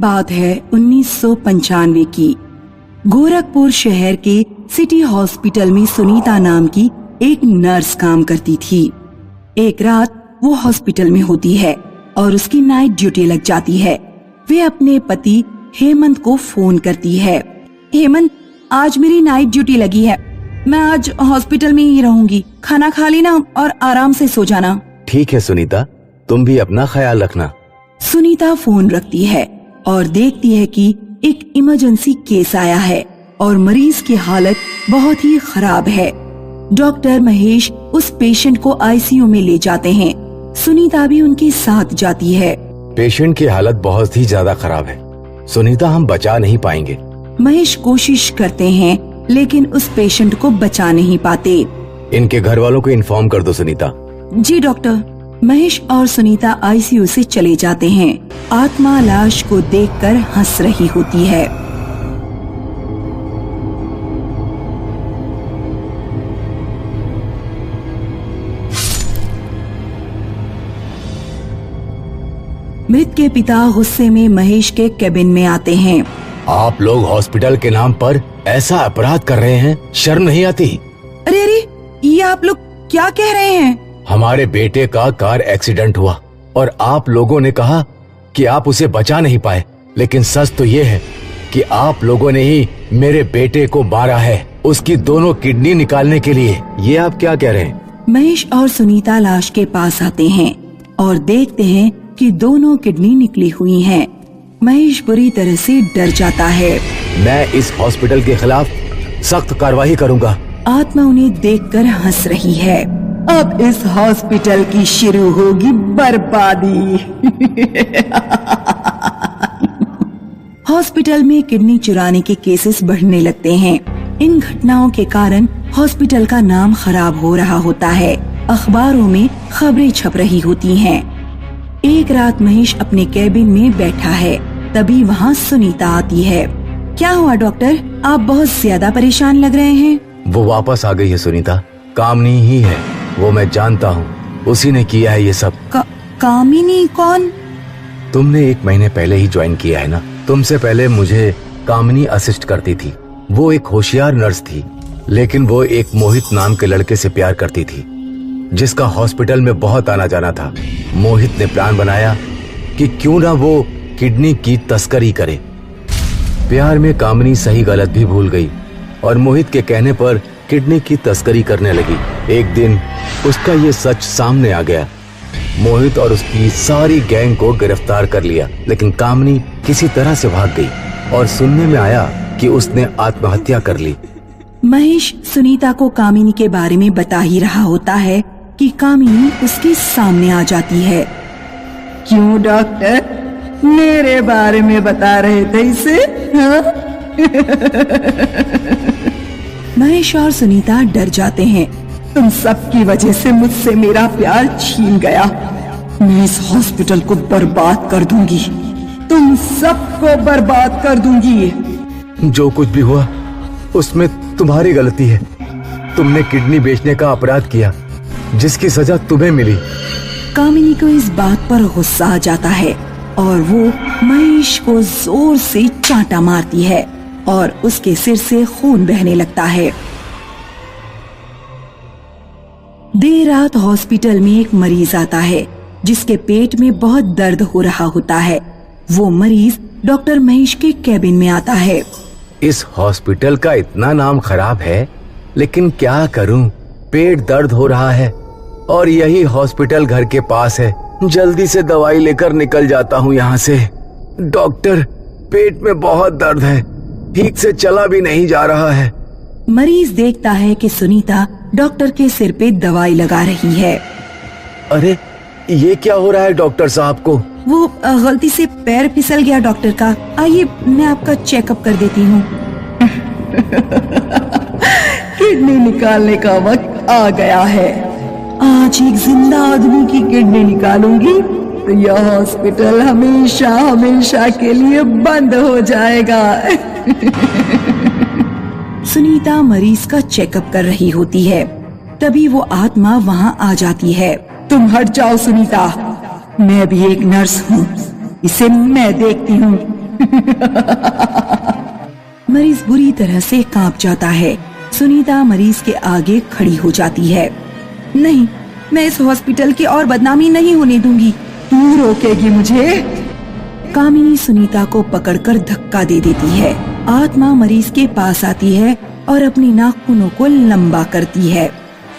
बात है 1995 की। गोरखपुर शहर के सिटी हॉस्पिटल में सुनीता नाम की एक नर्स काम करती थी। एक रात वो हॉस्पिटल में होती है और उसकी नाइट ड्यूटी लग जाती है। वे अपने पति हेमंत को फोन करती है। हेमंत, आज मेरी नाइट ड्यूटी लगी है, मैं आज हॉस्पिटल में ही रहूंगी, खाना खा लेना और आराम से सो जाना। ठीक है सुनीता, तुम भी अपना ख्याल रखना। सुनीता फोन रखती है और देखती है कि एक इमरजेंसी केस आया है और मरीज की हालत बहुत ही खराब है। डॉक्टर महेश उस पेशेंट को आईसीयू में ले जाते हैं। सुनीता भी उनके साथ जाती है। पेशेंट की हालत बहुत ही ज्यादा खराब है सुनीता, हम बचा नहीं पाएंगे। महेश कोशिश करते हैं लेकिन उस पेशेंट को बचा नहीं पाते। इनके घर वालों को इन्फॉर्म कर दो सुनीता। जी डॉक्टर। महेश और सुनीता आईसीयू से चले जाते हैं। आत्मा लाश को देखकर हंस रही होती है। मृत के पिता गुस्से में महेश के केबिन में आते हैं। आप लोग हॉस्पिटल के नाम पर ऐसा अपराध कर रहे हैं, शर्म नहीं आती? अरे अरे, ये आप लोग क्या कह रहे हैं? हमारे बेटे का कार एक्सीडेंट हुआ और आप लोगों ने कहा कि आप उसे बचा नहीं पाए, लेकिन सच तो ये है कि आप लोगों ने ही मेरे बेटे को मारा है, उसकी दोनों किडनी निकालने के लिए। ये आप क्या कह रहे हैं? महेश और सुनीता लाश के पास आते हैं और देखते हैं कि दोनों किडनी निकली हुई हैं। महेश बुरी तरह से डर जाता है। मैं इस हॉस्पिटल के खिलाफ सख्त कार्रवाई करूंगा। आत्मा उन्हें देखकर हंस रही है। अब इस हॉस्पिटल की शुरू होगी बर्बादी। हॉस्पिटल में किडनी चुराने के केसेस बढ़ने लगते हैं। इन घटनाओं के कारण हॉस्पिटल का नाम खराब हो रहा होता है। अखबारों में खबरें छप रही होती हैं। एक रात महेश अपने कैबिन में बैठा है, तभी वहाँ सुनीता आती है। क्या हुआ डॉक्टर, आप बहुत ज्यादा परेशान लग रहे हैं। वो वापस आ गई है सुनीता, कामिनी ही है, वो मैं जानता हूँ, उसी ने किया है ये सब। कामिनी कौन? तुमने 1 महीने पहले ही ज्वाइन किया है ना। तुमसे पहले मुझे कामिनी असिस्ट करती थी। वो एक होशियार नर्स थी, लेकिन वो एक मोहित नाम के लड़के से प्यार करती थी, जिसका हॉस्पिटल में बहुत आना जाना था। मोहित ने प्लान बनाया कि क्यों ना वो किडनी की तस्करी करे। प्यार में कामिनी सही गलत भी भूल गई और मोहित के कहने पर किडनी की तस्करी करने लगी। एक दिन उसका ये सच सामने आ गया। मोहित और उसकी सारी गैंग को गिरफ्तार कर लिया, लेकिन कामिनी किसी तरह से भाग गई और सुनने में आया कि उसने आत्महत्या कर ली। महेश सुनीता को कामिनी के बारे में बता ही रहा होता है कि कामिनी उसके सामने आ जाती है। क्यों डॉक्टर, मेरे बारे में बता रहे थे इसे? हाँ? महेश और सुनीता डर जाते हैं। तुम सबकी वजह से मुझसे मेरा प्यार छीन गया। मैं इस हॉस्पिटल को बर्बाद कर दूंगी, तुम सबको बर्बाद कर दूंगी। जो कुछ भी हुआ उसमें तुम्हारी गलती है। तुमने किडनी बेचने का अपराध किया, जिसकी सजा तुम्हें मिली। कामिनी को इस बात पर गुस्सा आ जाता है और वो महेश को जोर से चांटा मारती है और उसके सिर से खून बहने लगता है। देर रात हॉस्पिटल में एक मरीज आता है, जिसके पेट में बहुत दर्द हो रहा होता है। वो मरीज डॉक्टर महेश के कैबिन में आता है। इस हॉस्पिटल का इतना नाम खराब है, लेकिन क्या करूं, पेट दर्द हो रहा है और यही हॉस्पिटल घर के पास है। जल्दी से दवाई लेकर निकल जाता हूं यहाँ से। डॉक्टर, पेट में बहुत दर्द है, ठीक से चला भी नहीं जा रहा है। मरीज देखता है कि सुनीता डॉक्टर के सिर पे दवाई लगा रही है। अरे ये क्या हो रहा है डॉक्टर साहब को? वो गलती से पैर फिसल गया डॉक्टर का। आइए मैं आपका चेकअप कर देती हूँ। किडनी निकालने का वक्त आ गया है। आज एक जिंदा आदमी की किडनी निकालूंगी तो यह हॉस्पिटल हमेशा हमेशा के लिए बंद हो जाएगा। सुनीता मरीज का चेकअप कर रही होती है, तभी वो आत्मा वहाँ आ जाती है। तुम हट जाओ सुनीता, मैं भी एक नर्स हूँ, इसे मैं देखती हूँ। मरीज बुरी तरह से कांप जाता है। सुनीता मरीज के आगे खड़ी हो जाती है। नहीं, मैं इस हॉस्पिटल की और बदनामी नहीं होने दूंगी। तू रोकेगी मुझे? कामिनी सुनीता को पकड़कर धक्का दे देती है। आत्मा मरीज के पास आती है और अपनी नाखूनों को लंबा करती है।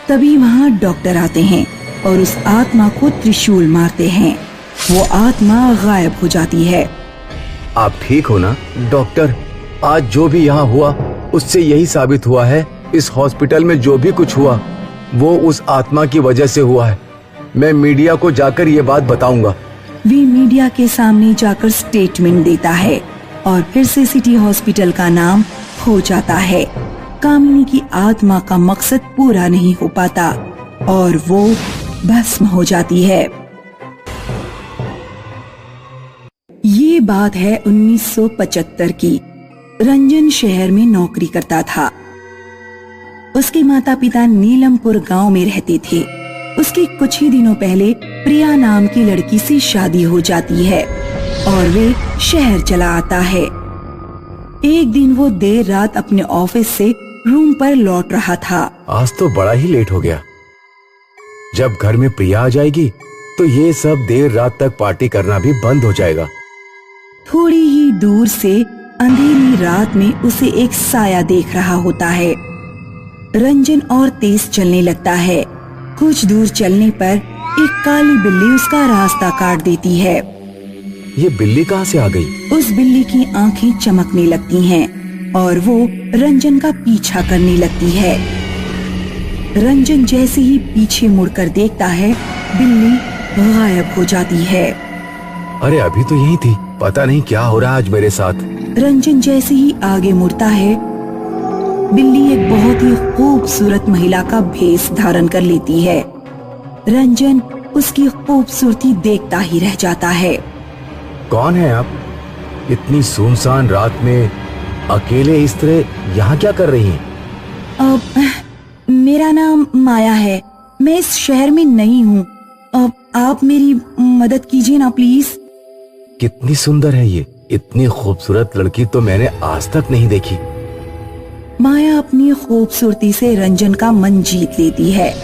तभी वहाँ डॉक्टर आते हैं और उस आत्मा को त्रिशूल मारते हैं। वो आत्मा गायब हो जाती है। आप ठीक हो ना डॉक्टर? आज जो भी यहाँ हुआ उससे यही साबित हुआ है, इस हॉस्पिटल में जो भी कुछ हुआ वो उस आत्मा की वजह से हुआ है। मैं मीडिया को जाकर ये बात बताऊंगा। वे मीडिया के सामने जाकर स्टेटमेंट देता है और फिर से सिटी हॉस्पिटल का नाम हो जाता है। कामिनी की आत्मा का मकसद पूरा नहीं हो पाता और वो भस्म हो जाती है। ये बात है 1975 की। रंजन शहर में नौकरी करता था। उसके माता पिता नीलमपुर गांव में रहते थे। उसके कुछ ही दिनों पहले प्रिया नाम की लड़की से शादी हो जाती है और वे शहर चला आता है। एक दिन वो देर रात अपने ऑफिस से रूम पर लौट रहा था। आज तो बड़ा ही लेट हो गया। जब घर में प्रिया आ जाएगी तो ये सब देर रात तक पार्टी करना भी बंद हो जाएगा। थोड़ी ही दूर से अंधेरी रात में उसे एक साया देख रहा होता है। रंजन और तेज चलने लगता है। कुछ दूर चलने पर एक काली बिल्ली उसका रास्ता काट देती है। ये बिल्ली कहाँ से आ गई? उस बिल्ली की आंखें चमकने लगती हैं और वो रंजन का पीछा करने लगती है। रंजन जैसे ही पीछे मुड़कर देखता है, बिल्ली गायब हो जाती है। अरे अभी तो यही थी। पता नहीं क्या हो रहा है आज मेरे साथ। रंजन जैसे ही आगे मुड़ता है, बिल्ली एक बहुत ही खूबसूरत महिला का भेष धारण कर लेती है। रंजन उसकी खूबसूरती देखता ही रह जाता है। कौन है आप? इतनी सुनसान रात में अकेले इस तरह यहाँ क्या कर रही हैं? मेरा नाम माया है। मैं इस शहर में नई हूँ। आप मेरी मदद कीजिए ना प्लीज। कितनी सुंदर है ये। इतनी खूबसूरत लड़की तो मैंने आज तक नहीं देखी। माया अपनी खूबसूरती से रंजन का मन जीत लेती है।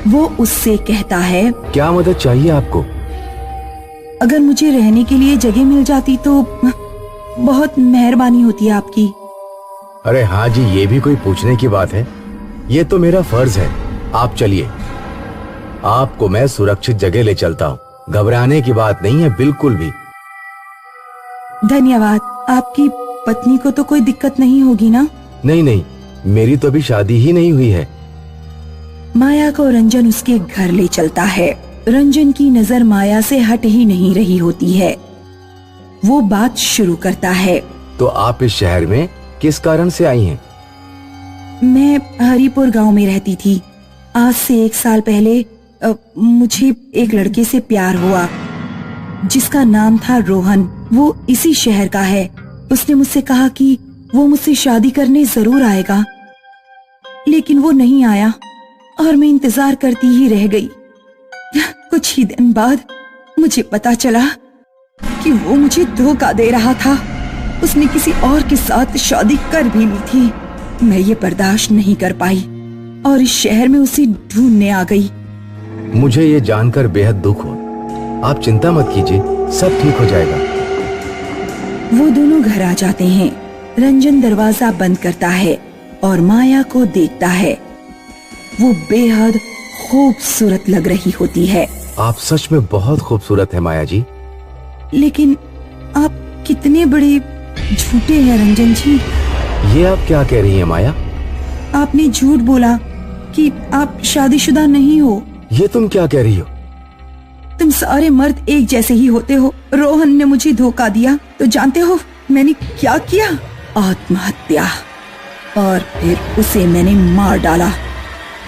वो उससे कहता है, क्या मदद चाहिए आपको? अगर मुझे रहने के लिए जगह मिल जाती तो बहुत मेहरबानी होती है आपकी। अरे हाँ जी, ये भी कोई पूछने की बात है? ये तो मेरा फर्ज है। आप चलिए, आपको मैं सुरक्षित जगह ले चलता हूँ। घबराने की बात नहीं है बिल्कुल भी। धन्यवाद। आपकी पत्नी को तो कोई दिक्कत नहीं होगी ना? नहीं नहीं, मेरी तो अभी शादी ही नहीं हुई है। माया को रंजन उसके घर ले चलता है। रंजन की नजर माया से हट ही नहीं रही होती है। वो बात शुरू करता है, तो आप इस शहर में किस कारण से आई हैं? मैं हरिपुर गांव में रहती थी। आज से 1 साल पहले मुझे एक लड़के से प्यार हुआ जिसका नाम था रोहन। वो इसी शहर का है। उसने मुझसे कहा कि वो मुझसे शादी करने जरूर आएगा, लेकिन वो नहीं आया और मैं इंतजार करती ही रह गई। कुछ ही दिन बाद मुझे पता चला कि वो मुझे धोखा दे रहा था। उसने किसी और के साथ शादी कर भी ली थी। मैं ये बर्दाश्त नहीं कर पाई और इस शहर में उसे ढूंढने आ गई। मुझे ये जानकर बेहद दुख हुआ। आप चिंता मत कीजिए, सब ठीक हो जाएगा। वो दोनों घर आ जाते हैं। रंजन दरवाजा बंद करता है और माया को देखता है। वो बेहद खूबसूरत लग रही होती है। आप सच में बहुत खूबसूरत है माया जी। लेकिन आप कितने बड़े झूठे हैं रंजन जी। ये आप क्या कह रही हैं माया? आपने झूठ बोला कि आप शादीशुदा नहीं हो। ये तुम क्या कह रही हो? तुम सारे मर्द एक जैसे ही होते हो। रोहन ने मुझे धोखा दिया तो जानते हो मैंने क्या किया? आत्महत्या। और फिर उसे मैंने मार डाला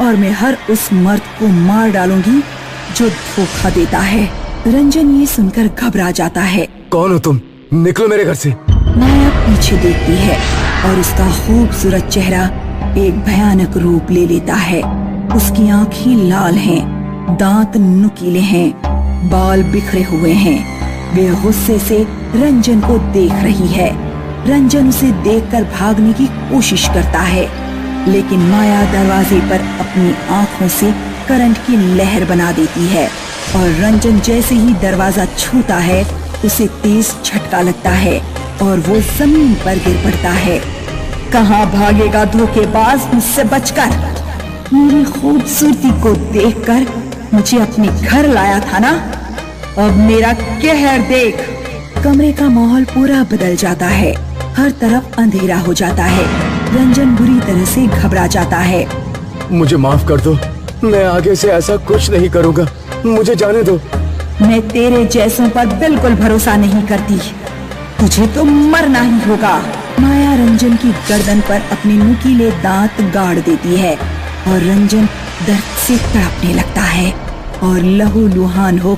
और मैं हर उस मर्द को मार डालूंगी जो धोखा देता है। रंजन ये सुनकर घबरा जाता है। कौन हो तुम? निकलो मेरे घर से। माया पीछे देखती है और उसका खूबसूरत चेहरा एक भयानक रूप ले लेता है। उसकी आंखें लाल हैं, दांत नुकीले हैं, बाल बिखरे हुए हैं। वे गुस्से से रंजन को देख रही है। रंजन उसे देखकर भागने की कोशिश करता है, लेकिन माया दरवाजे पर अपनी आंखों से करंट की लहर बना देती है और रंजन जैसे ही दरवाजा छूता है उसे तेज झटका लगता है और वो जमीन पर गिर पड़ता है। कहाँ भागेगा धोखेबाज, मुझसे बचकर। मेरी खूबसूरती को देखकर मुझे अपने घर लाया था ना, अब मेरा कहर देख। कमरे का माहौल पूरा बदल जाता है, हर तरफ अंधेरा हो जाता है। रंजन बुरी तरह से घबरा जाता है। मुझे माफ कर दो, मैं आगे से ऐसा कुछ नहीं करूँगा, मुझे जाने दो। मैं तेरे जैसों पर बिल्कुल भरोसा नहीं करती, तुझे तो मरना ही होगा। माया रंजन की गर्दन पर अपने नुकीले दांत गाड़ देती है और रंजन दर्द से तड़पने लगता है और लहूलुहान हो